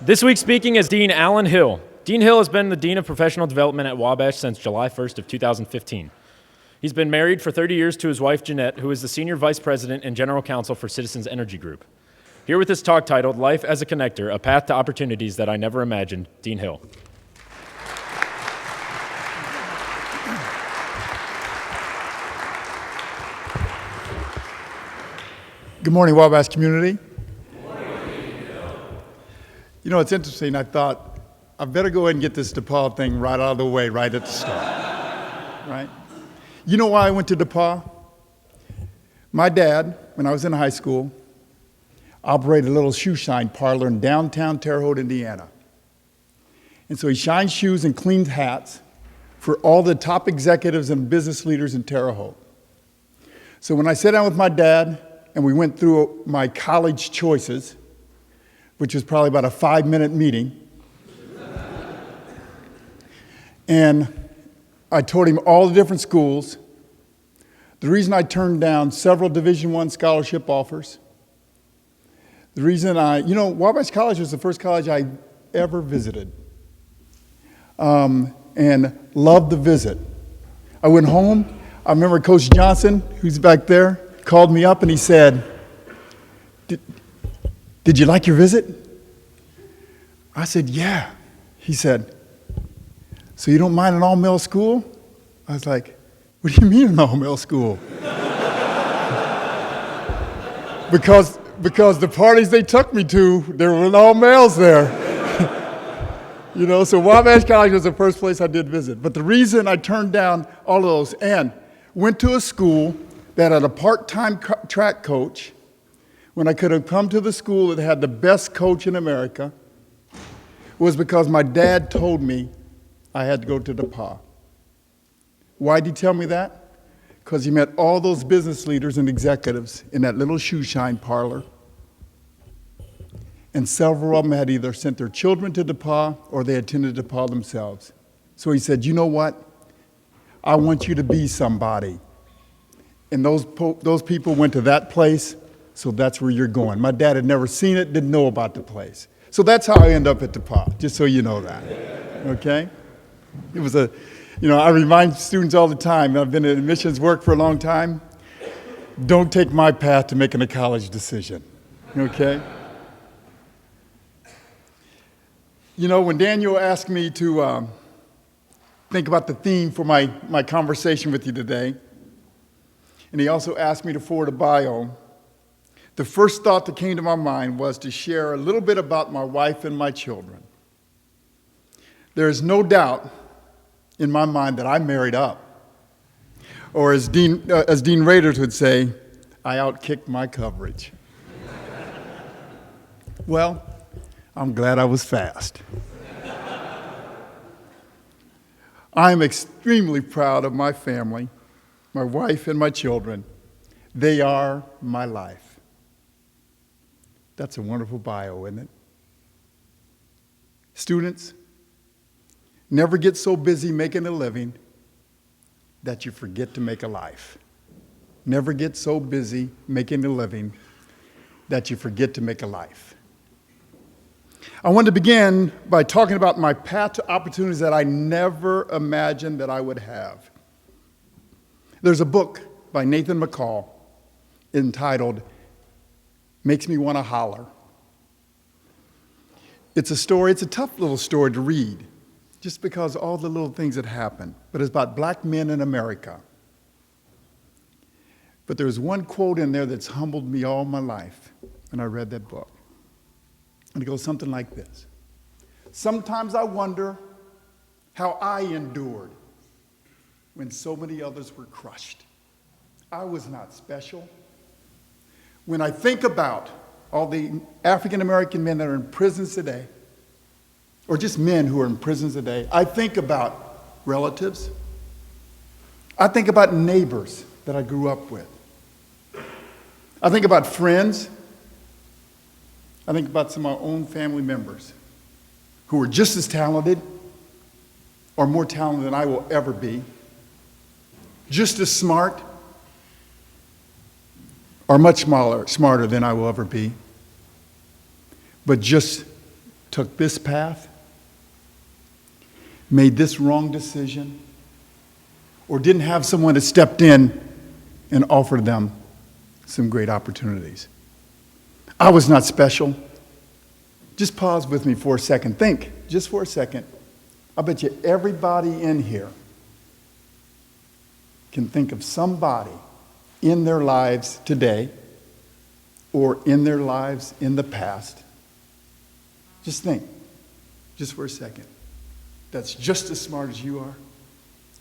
This week speaking is Dean Alan Hill. Dean Hill has been the Dean of Professional Development at Wabash since July 1st of 2015. He's been married for 30 years to his wife, Jeanette, who is the Senior Vice President and General Counsel for Citizens Energy Group. Here with his talk titled, Life as a Connector, A Path to Opportunities That I Never Imagined, Dean Hill. Good morning, Wabash community. You know, it's interesting. I thought, I better go ahead and get this DePaul thing right out of the way right at the start, right? You know why I went to DePaul? My dad, when I was in high school, operated a little shoe shine parlor in downtown Terre Haute, Indiana. And so he shined shoes and cleaned hats for all the top executives and business leaders in Terre Haute. So when I sat down with my dad and we went through my college choices, which was probably about a 5-minute meeting. And I told him all the different schools, the reason I turned down several Division I scholarship offers, the reason Wabash College was the first college I ever visited, and loved the visit. I went home, I remember Coach Johnson, who's back there, called me up and he said, Did you like your visit? I said, yeah. He said, so you don't mind an all-male school? I was like, what do you mean an all-male school? because the parties they took me to, there were all males there. So Wabash College was the first place I did visit. But the reason I turned down all of those and went to a school that had a part-time track coach, when I could have come to the school that had the best coach in America, was because my dad told me I had to go to DePaul. Why did he tell me that? Because he met all those business leaders and executives in that little shoe shine parlor. And several of them had either sent their children to DePaul or they attended DePaul themselves. So he said, you know what? I want you to be somebody. And those people went to that place. So that's where you're going. My dad had never seen it, didn't know about the place. So that's how I end up at DePaul, just so you know that, okay? It was I remind students all the time, I've been in admissions work for a long time, don't take my path to making a college decision, okay? When Daniel asked me to think about the theme for my conversation with you today, and he also asked me to forward a bio, the first thought that came to my mind was to share a little bit about my wife and my children. There is no doubt in my mind that I married up. Or as Dean Raiders would say, I outkicked my coverage. Well, I'm glad I was fast. I am extremely proud of my family, my wife and my children. They are my life. That's a wonderful bio, isn't it? Students, never get so busy making a living that you forget to make a life. Never get so busy making a living that you forget to make a life. I want to begin by talking about my path to opportunities that I never imagined that I would have. There's a book by Nathan McCall entitled Makes Me Want to Holler. It's a tough little story to read, just because all the little things that happen, but it's about black men in America. But there's one quote in there that's humbled me all my life when I read that book. And it goes something like this. Sometimes I wonder how I endured when so many others were crushed. I was not special. When I think about all the African American men that are in prisons today, or just men who are in prisons today, I think about relatives. I think about neighbors that I grew up with. I think about friends. I think about some of my own family members who are just as talented or more talented than I will ever be, just as smart or much smarter than I will ever be, but just took this path, made this wrong decision, or didn't have someone that stepped in and offered them some great opportunities. I was not special. Just pause with me for a second. Think, just for a second. I bet you everybody in here can think of somebody in their lives today or in their lives in the past. Just think, just for a second. That's just as smart as you are,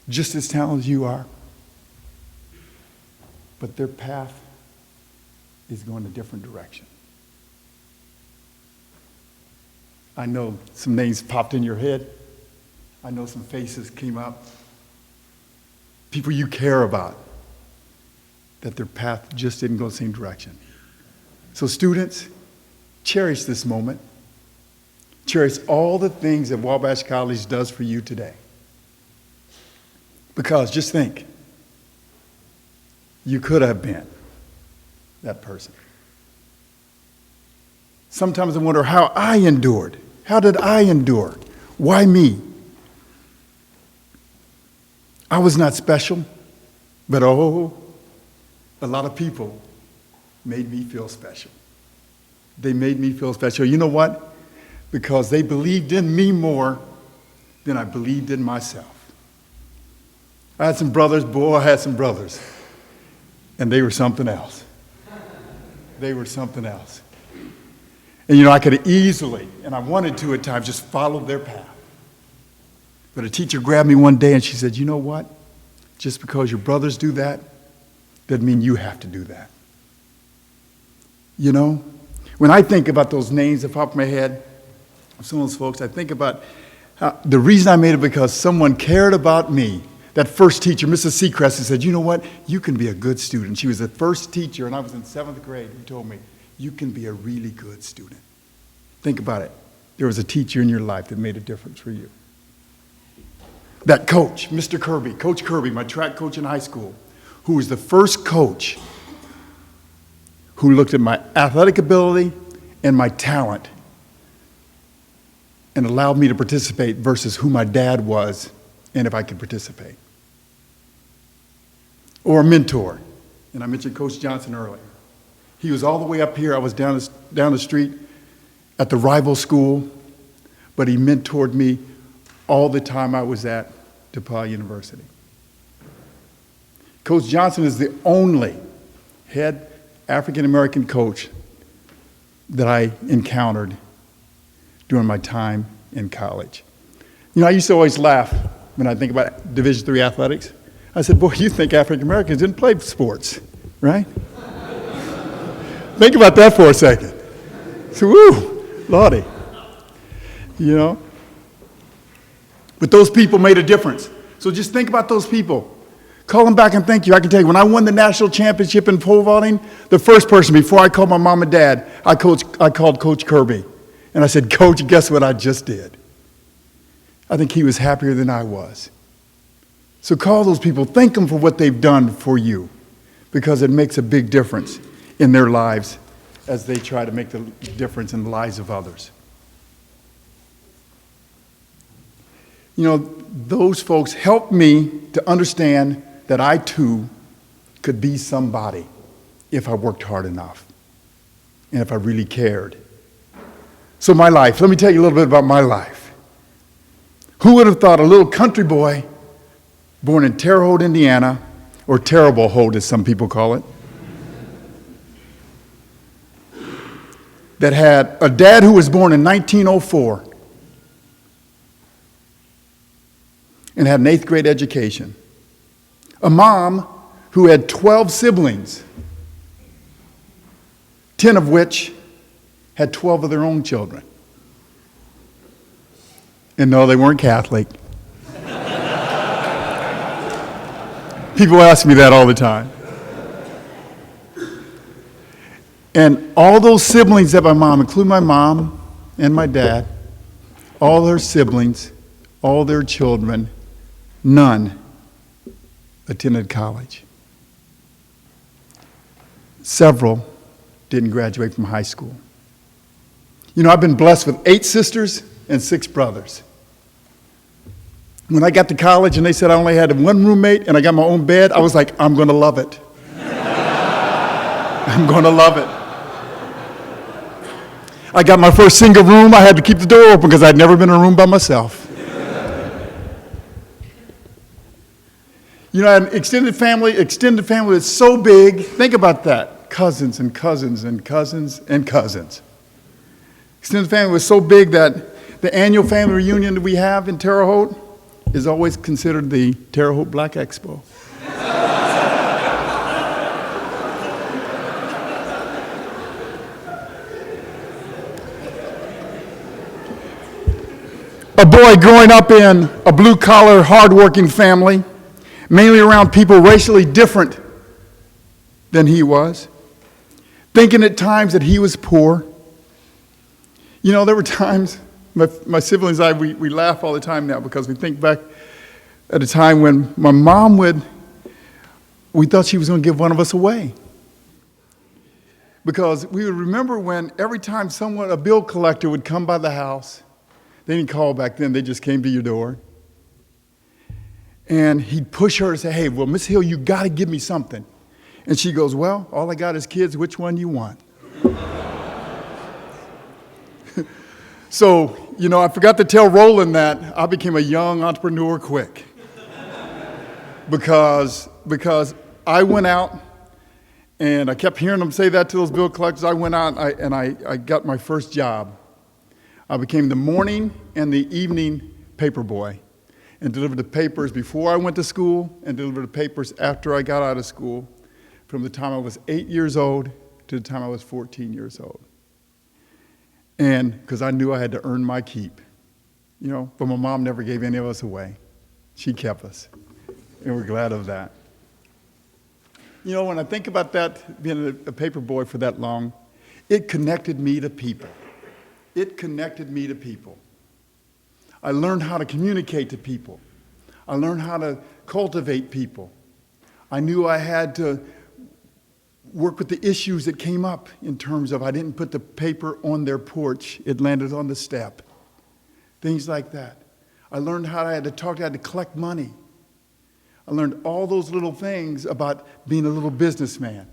just as talented as you are, but their path is going a different direction. I know some names popped in your head. I know some faces came up. People you care about, that their path just didn't go the same direction. So students, cherish this moment. Cherish all the things that Wabash College does for you today. Because just think, you could have been that person. Sometimes I wonder how I endured. How did I endure? Why me? I was not special, but oh, a lot of people made me feel special. They made me feel special. You know what? Because they believed in me more than I believed in myself. I had some brothers, boy, I had some brothers. And they were something else. They were something else. And you know, I could have easily, and I wanted to at times, just follow their path. But a teacher grabbed me one day and she said, you know what? Just because your brothers do that, doesn't mean you have to do that. You know, when I think about those names that pop in my head, of some of those folks, I think about how the reason I made it because someone cared about me. That first teacher, Mrs. Seacrest, said, you know what? You can be a good student. She was the first teacher, and I was in 7th grade, who told me, you can be a really good student. Think about it. There was a teacher in your life that made a difference for you. That coach, Mr. Kirby, Coach Kirby, my track coach in high school, who was the first coach who looked at my athletic ability and my talent and allowed me to participate versus who my dad was and if I could participate. Or a mentor, and I mentioned Coach Johnson earlier. He was all the way up here. I was down the street at the rival school, but he mentored me all the time I was at DePaul University. Coach Johnson is the only head African-American coach that I encountered during my time in college. You know, I used to always laugh when I think about Division III athletics. I said, boy, you think African-Americans didn't play sports, right? Think about that for a second. So, woo, Lordy. You know? But those people made a difference. So just think about those people. Call them back and thank you. I can tell you, when I won the national championship in pole vaulting, the first person, before I called my mom and dad, I called Coach Kirby. And I said, Coach, guess what I just did? I think he was happier than I was. So call those people. Thank them for what they've done for you, because it makes a big difference in their lives as they try to make the difference in the lives of others. You know, those folks helped me to understand that I too could be somebody if I worked hard enough and if I really cared. So my life, let me tell you a little bit about my life. Who would have thought a little country boy born in Terre Haute, Indiana, or Terrible Haute as some people call it, that had a dad who was born in 1904 and had an 8th grade education, a mom who had 12 siblings, 10 of which had 12 of their own children. And no, they weren't Catholic. People ask me that all the time. And all those siblings that my mom, including my mom and my dad, all their siblings, all their children, none attended college. Several didn't graduate from high school. You know, I've been blessed with 8 sisters and 6 brothers. When I got to college and they said I only had one roommate and I got my own bed, I was like, I'm going to love it. I'm going to love it. I got my first single room. I had to keep the door open because I'd never been in a room by myself. You know, an extended family that's so big. Think about that. Cousins and cousins and cousins and cousins. Extended family was so big that the annual family reunion that we have in Terre Haute is always considered the Terre Haute Black Expo. A boy growing up in a blue-collar, hard-working family, mainly around people racially different than he was, thinking at times that he was poor. You know, there were times, my siblings and I, we laugh all the time now because we think back at a time when my mom we thought she was going to give one of us away. Because we would remember when every time a bill collector would come by the house, they didn't call back then, they just came to your door. And he'd push her to say, hey, well, Miss Hill, you got to give me something. And she goes, well, all I got is kids, which one you want? So, you know, I forgot to tell Roland that I became a young entrepreneur quick. Because I went out, and I kept hearing them say that to those bill collectors. I went out and I got my first job. I became the morning and the evening paper boy and delivered the papers before I went to school and delivered the papers after I got out of school from the time I was 8 years old to the time I was 14 years old. And because I knew I had to earn my keep, you know, but my mom never gave any of us away. She kept us, and we're glad of that. You know, when I think about that, being a paper boy for that long, it connected me to people. It connected me to people. I learned how to communicate to people. I learned how to cultivate people. I knew I had to work with the issues that came up in terms of I didn't put the paper on their porch, it landed on the step. Things like that. I learned how I had to collect money. I learned all those little things about being a little businessman.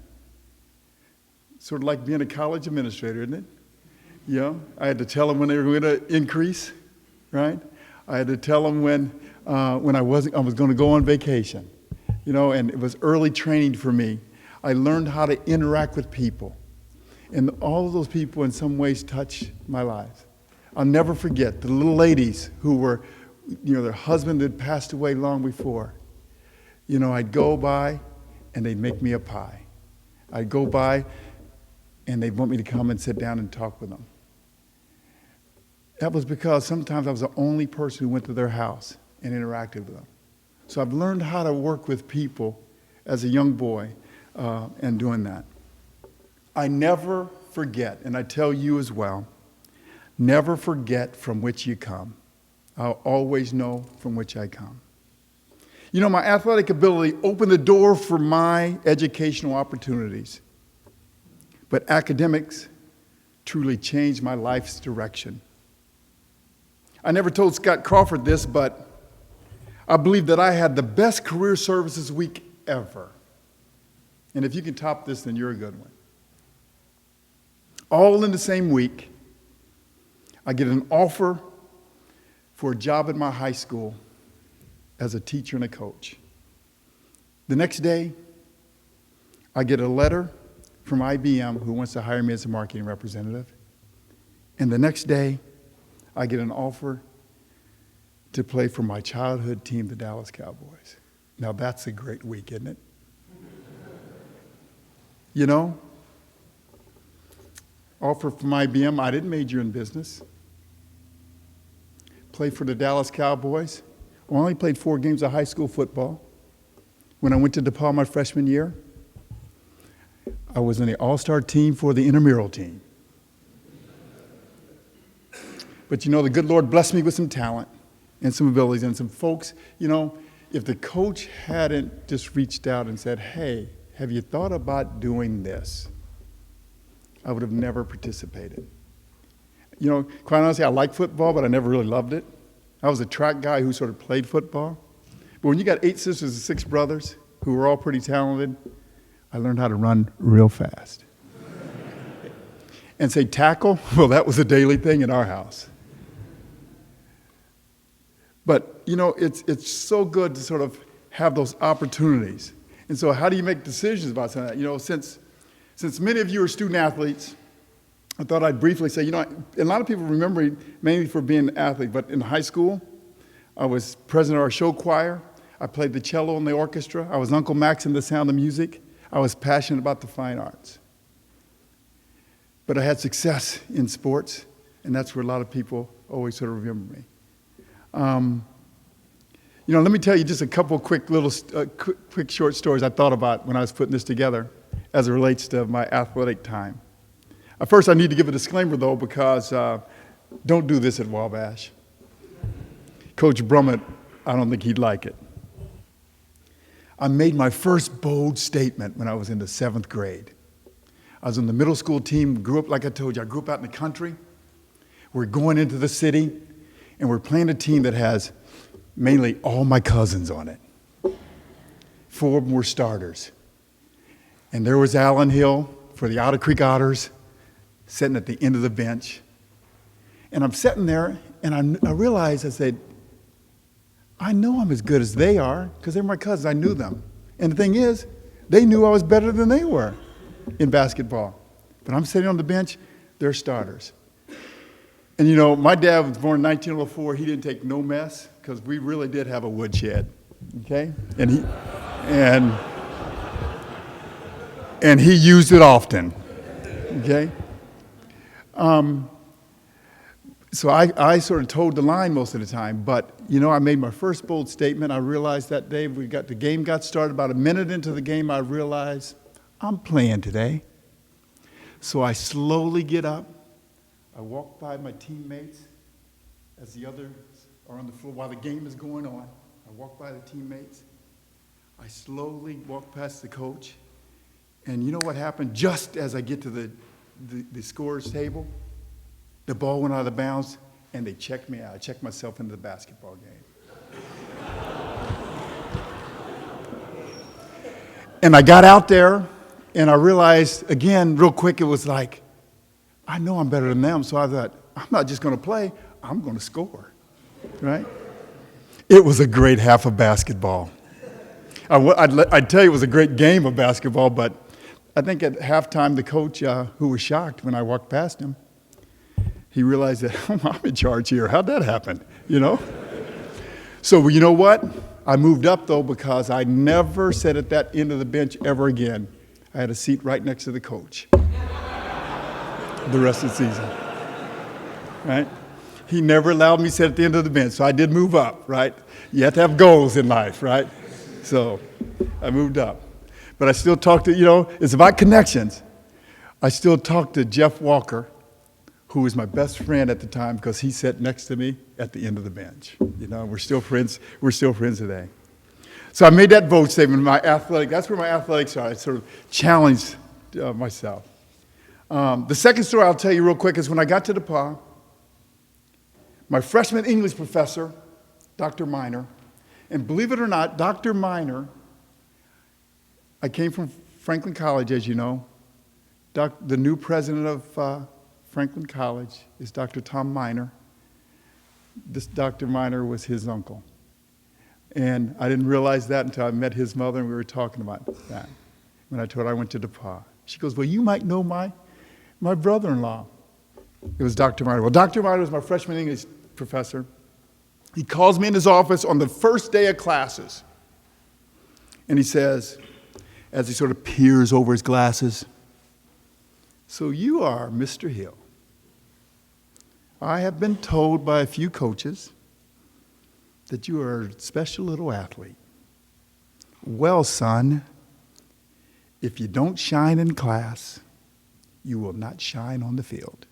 Sort of like being a college administrator, isn't it? You know, I had to tell them when they were going to increase, right? I had to tell them when I was going to go on vacation, you know, and it was early training for me. I learned how to interact with people, and all of those people in some ways touched my life. I'll never forget the little ladies who were, you know, their husband had passed away long before. You know, I'd go by, and they'd make me a pie. I'd go by, and they'd want me to come and sit down and talk with them. That was because sometimes I was the only person who went to their house and interacted with them. So I've learned how to work with people as a young boy and doing that. I never forget, and I tell you as well, never forget from which you come. I'll always know from which I come. You know, my athletic ability opened the door for my educational opportunities, but academics truly changed my life's direction. I never told Scott Crawford this, but I believe that I had the best career services week ever. And if you can top this, then you're a good one. All in the same week, I get an offer for a job at my high school as a teacher and a coach. The next day, I get a letter from IBM who wants to hire me as a marketing representative. And the next day, I get an offer to play for my childhood team, the Dallas Cowboys. Now that's a great week, isn't it? You know, offer from IBM, I didn't major in business. Play for the Dallas Cowboys. I only played 4 games of high school football. When I went to DePaul my freshman year, I was in the all-star team for the intramural team. But you know, the good Lord blessed me with some talent and some abilities and some folks. You know, if the coach hadn't just reached out and said, hey, have you thought about doing this? I would have never participated. quite honestly, I like football, but I never really loved it. I was a track guy who sort of played football. But when you got 8 sisters and 6 brothers who were all pretty talented, I learned how to run real fast. And say tackle, well, that was a daily thing in our house. But, it's so good to sort of have those opportunities. And so how do you make decisions about something like that? Since many of you are student athletes, I thought I'd briefly say, a lot of people remember me mainly for being an athlete, but in high school, I was president of our show choir. I played the cello in the orchestra. I was Uncle Max in The Sound of Music. I was passionate about the fine arts. But I had success in sports, and that's where a lot of people always sort of remember me. Let me tell you just a couple quick short stories I thought about when I was putting this together as it relates to my athletic time. First, I need to give a disclaimer, though, because don't do this at Wabash. Coach Brummett, I don't think he'd like it. I made my first bold statement when I was in the 7th grade. I was on the middle school team, grew up, like I told you, I grew up out in the country. We're going into the city, and we're playing a team that has mainly all my cousins on it. 4 of them were starters. And there was Alan Hill for the Otter Creek Otters, sitting at the end of the bench. And I'm sitting there, and I realized, I said, I know I'm as good as they are, because they're my cousins. I knew them. And the thing is, they knew I was better than they were in basketball. But I'm sitting on the bench, they're starters. And my dad was born in 1904. He didn't take no mess, because we really did have a woodshed, okay? And he used it often, okay? So I sort of towed the line most of the time, but I made my first bold statement. I realized that day the game got started. About a minute into the game, I realized I'm playing today. So I slowly get up. I walk by my teammates as the others are on the floor while the game is going on. I walk by the teammates. I slowly walk past the coach. And you know what happened? Just as I get to the scorer's table, the ball went out of bounds, and they checked me out. I checked myself into the basketball game. And I got out there, and I realized, again, real quick, it was like, I know I'm better than them, so I thought, I'm not just going to play, I'm going to score, right? It was a great half of basketball. I'd tell you it was a great game of basketball, but I think at halftime, the coach, who was shocked when I walked past him, he realized that, I'm in charge here. How'd that happen, So you know what? I moved up, though, because I never sat at that end of the bench ever again. I had a seat right next to the coach the rest of the season, right? He never allowed me to sit at the end of the bench, so I did move up, right? You have to have goals in life, right? So I moved up. But I still talk to, it's about connections. I still talk to Jeff Walker, who was my best friend at the time because he sat next to me at the end of the bench. We're still friends. We're still friends today. So I made that bold statement. That's where my athletics are. I sort of challenged myself. The second story I'll tell you real quick is when I got to DePauw, my freshman English professor, Dr. Miner, and believe it or not, Dr. Miner, I came from Franklin College, as you know. The new president of Franklin College is Dr. Tom Miner. This Dr. Miner was his uncle. And I didn't realize that until I met his mother and we were talking about that. When I told her I went to DePauw. She goes, well, you might know my brother-in-law. It was Dr. Miner. Well, Dr. Miner was my freshman English professor. He calls me in his office on the first day of classes. And he says, as he sort of peers over his glasses, so you are Mr. Hill. I have been told by a few coaches that you are a special little athlete. Well, son, if you don't shine in class, you will not shine on the field.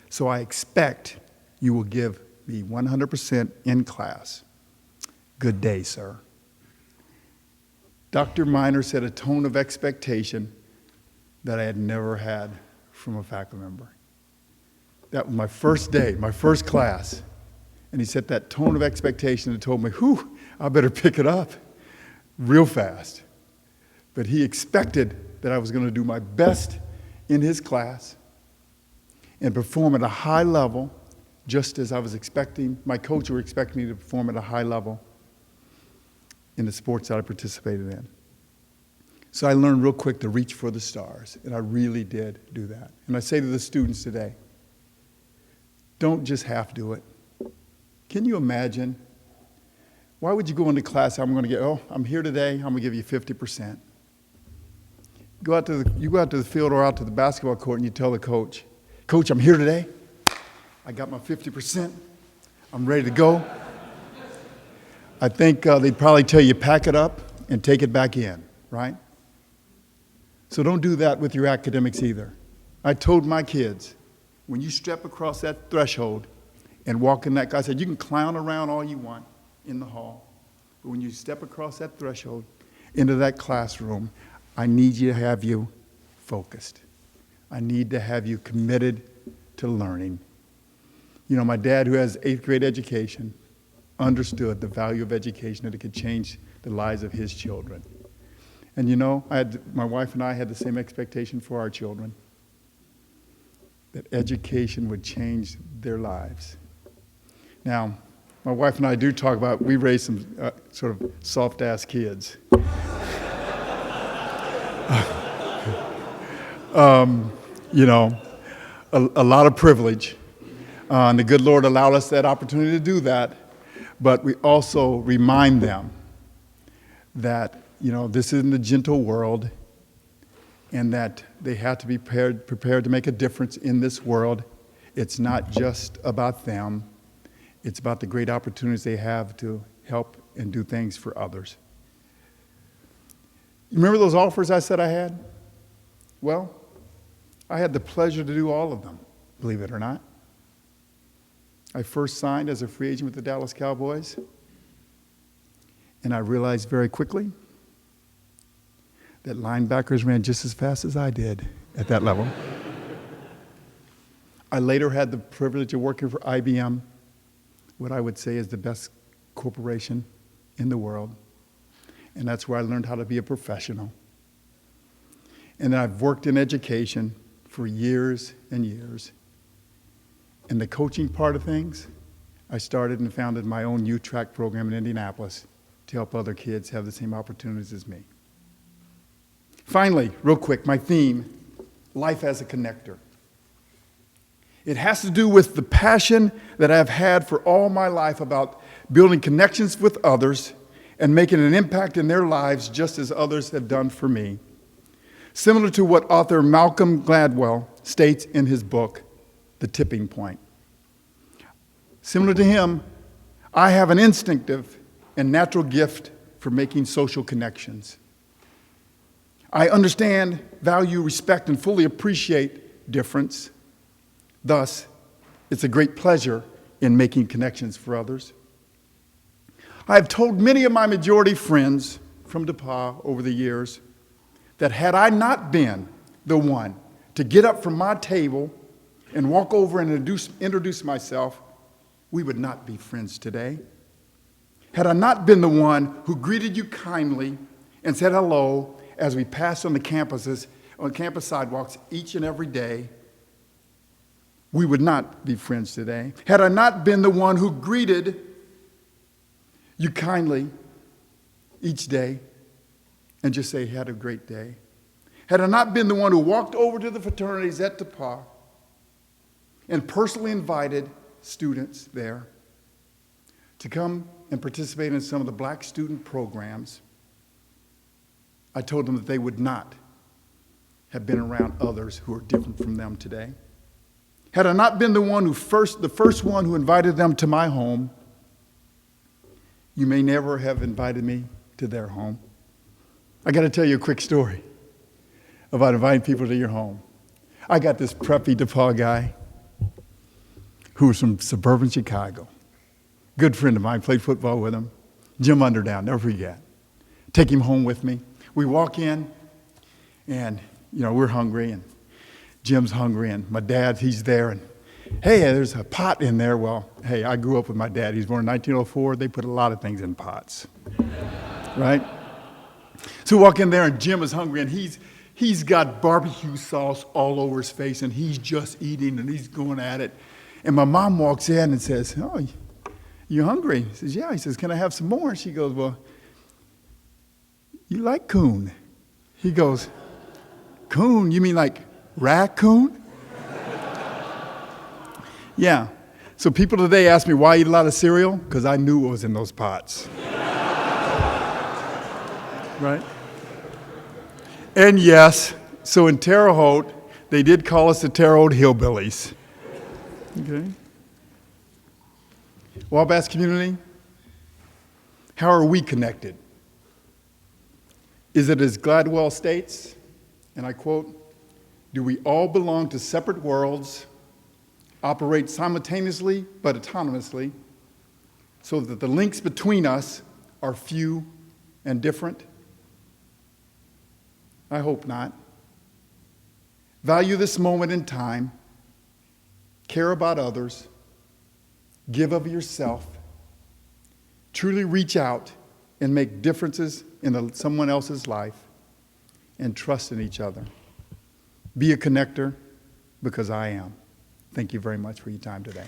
So I expect you will give me 100% in class. Good day, sir. Dr. Miner set a tone of expectation that I had never had from a faculty member. That was my first day, my first class. And he set that tone of expectation and told me, whew, I better pick it up real fast. But he expected that I was going to do my best in his class and perform at a high level, just as I was expecting, my coach were expecting me to perform at a high level in the sports that I participated in. So I learned real quick to reach for the stars, and I really did do that. And I say to the students today, don't just half do it. Can you imagine? Why would you go into class, I'm here today, I'm going to give you 50%. You go out to the field or out to the basketball court and you tell the coach, Coach, I'm here today. I got my 50%. I'm ready to go. I think they'd probably tell you pack it up and take it back in, right? So don't do that with your academics either. I told my kids, when you step across that threshold and walk in that, I said, you can clown around all you want in the hall, but when you step across that threshold into that classroom, I need you to have you focused. I need to have you committed to learning. You know, my dad, who has 8th grade education, understood the value of education, that it could change the lives of his children. And you know, my wife and I had the same expectation for our children, that education would change their lives. Now, my wife and I do talk about, we raised some sort of soft-ass kids. You know, a lot of privilege. And the good Lord allowed us that opportunity to do that. But we also remind them that, you know, this isn't a gentle world, and that they have to be prepared to make a difference in this world. It's not just about them. It's about the great opportunities they have to help and do things for others. Remember those offers I said I had? Well, I had the pleasure to do all of them, believe it or not. I first signed as a free agent with the Dallas Cowboys, and I realized very quickly that linebackers ran just as fast as I did at that level. I later had the privilege of working for IBM, what I would say is the best corporation in the world, and that's where I learned how to be a professional. And then I've worked in education for years and years. In the coaching part of things, I started and founded my own U-Track program in Indianapolis to help other kids have the same opportunities as me. Finally, real quick, my theme, life as a connector. It has to do with the passion that I've had for all my life about building connections with others and making an impact in their lives just as others have done for me. Similar to what author Malcolm Gladwell states in his book, The Tipping Point. Similar to him, I have an instinctive and natural gift for making social connections. I understand, value, respect, and fully appreciate difference. Thus, it's a great pleasure in making connections for others. I have told many of my majority friends from DePauw over the years that had I not been the one to get up from my table and walk over and introduce myself, we would not be friends today. Had I not been the one who greeted you kindly and said hello as we passed on campus sidewalks each and every day, we would not be friends today. Had I not been the one who greeted you kindly each day and just say, had a great day. Had I not been the one who walked over to the fraternities at DePauw and personally invited students there to come and participate in some of the black student programs, I told them that they would not have been around others who are different from them today. Had I not been the first one who invited them to my home, you may never have invited me to their home. I got to tell you a quick story about inviting people to your home. I got this preppy DePauw guy who was from suburban Chicago. Good friend of mine, played football with him. Jim Underdown, never forget. Take him home with me. We walk in, and we're hungry, and Jim's hungry, and my dad, he's there, and hey, there's a pot in there. Well, hey, I grew up with my dad. He's born in 1904. They put a lot of things in pots, right? So we walk in there, and Jim is hungry, and he's got barbecue sauce all over his face, and he's just eating, and he's going at it. And my mom walks in and says, oh, you hungry? He says, yeah. He says, can I have some more? And she goes, well, you like coon? He goes, coon? You mean like raccoon? Yeah. So people today ask me why I eat a lot of cereal, because I knew what was in those pots. Right? And yes, so in Terre Haute, they did call us the Terre Haute Hillbillies. Okay? Wabash community, how are we connected? Is it as Gladwell states, and I quote, do we all belong to separate worlds, operate simultaneously but autonomously, so that the links between us are few and different? I hope not. Value this moment in time, care about others, give of yourself, truly reach out and make differences in someone else's life, and trust in each other. Be a connector, because I am. Thank you very much for your time today.